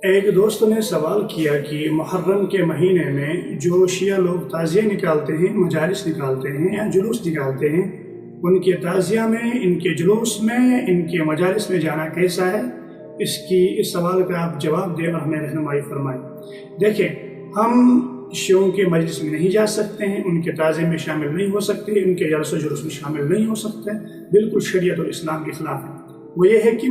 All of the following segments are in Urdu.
ایک دوست نے سوال کیا کہ محرم کے مہینے میں جو شیعہ لوگ تعزیہ نکالتے ہیں، مجالس نکالتے ہیں یا جلوس نکالتے ہیں، ان کے تعزیہ میں، ان کے جلوس میں، ان کے مجالس میں جانا کیسا ہے؟ اس سوال کا آپ جواب دیں اور ہمیں رہنمائی فرمائیں۔ دیکھیں، ہم شیعوں کے مجلس میں نہیں جا سکتے ہیں، ان کے تعزیے میں شامل نہیں ہو سکتے، ان کے جلسہ جلوس میں شامل نہیں ہو سکتے، بالکل شریعت اور اسلام کے خلاف ہے۔ وہ یہ ہے کہ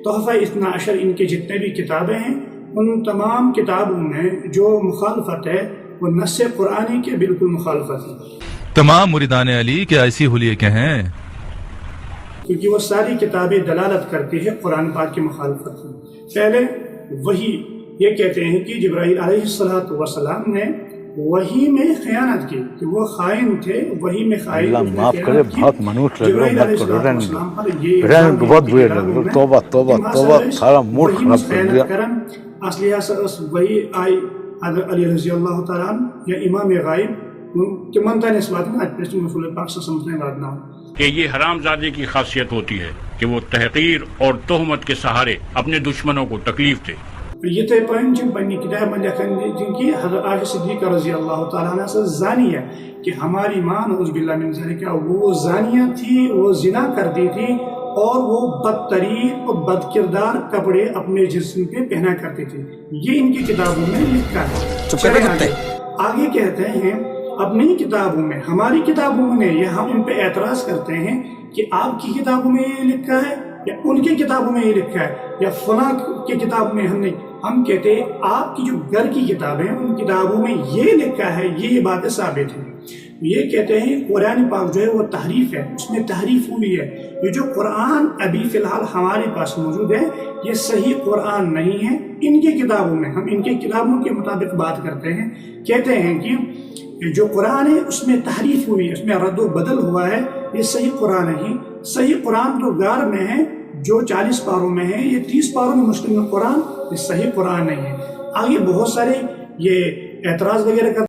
تحفہ اثنا عشر ان کے جتنے بھی کتابیں ہیں، ان تمام کتابوں میں جو مخالفت ہے وہ نص قرآنی کے بالکل مخالفت ہے۔ تمام مریدان علی کے ایسی حلیے کے ہیں، کیونکہ وہ ساری کتابیں دلالت کرتی ہے قرآن پاک کی مخالفت میں۔ پہلے وہی یہ کہتے ہیں کہ جبرائیل علیہ السلام نے وہی میں خیانت کی، کہ وہ خائن تھے، وہی میں خائن اللہ معاف کرے، بہت منوٹ لگ رہا ہے، بہت برے لگ رہا ہے، توبہ توبہ توبہ، سارا موڈ خراب کر دیا۔ اصلی وہی آئی حضرت علی رضی اللہ تعالیٰ عنہ یا امام غائب کہ منتا نے اس بات میں آج پیسٹنگ رسول پاک سے سمجھنے بات نہ ہو کہ یہ حرام زادے کی خاصیت ہوتی ہے کہ وہ تحقیر اور تہمت کے سہارے اپنے دشمنوں کو تکلیف دے۔ یہ تے پن چھ پنی کتاب میں لکھن جن کی حضرت عائشہ صدیقہ رضی اللہ تعالیٰ عنہ سے زانیہ کہ ہماری ماں نعوذ باللہ من ذالک وہ زانیہ تھی، وہ زنا کرتی تھی اور وہ بدترین اور بد کردار کپڑے اپنے جسم پہ پہنا کرتی تھی۔ یہ ان کی کتابوں میں لکھا ہے۔ آگے کہتے ہیں اپنی کتابوں میں، ہماری کتابوں میں، یہ ہم ان پہ اعتراض کرتے ہیں کہ آپ کی کتابوں میں یہ لکھا ہے یا ان کی کتابوں میں یہ لکھا ہے یا فلاں کی کتاب میں ہم کہتے ہیں آپ کی جو گھر کی کتابیں ہیں ان کتابوں میں یہ لکھا ہے، یہ باتیں ثابت ہیں۔ یہ کہتے ہیں قرآن پاک جو ہے وہ تحریف ہے، اس میں تحریف ہوئی ہے۔ یہ جو قرآن ابھی فی الحال ہمارے پاس موجود ہے یہ صحیح قرآن نہیں ہے۔ ان کی کتابوں میں، ہم ان کی کتابوں کے مطابق بات کرتے ہیں، کہتے ہیں کہ جو قرآن ہے اس میں تحریف ہوئی ہے، اس میں رد و بدل ہوا ہے، یہ صحیح قرآن نہیں۔ صحیح قرآن تو غار میں ہے جو 40 پاروں میں ہے، یہ 30 پاروں میں مشتمل قرآن، یہ صحیح قرآن نہیں ہے۔ آگے بہت سارے یہ اعتراض وغیرہ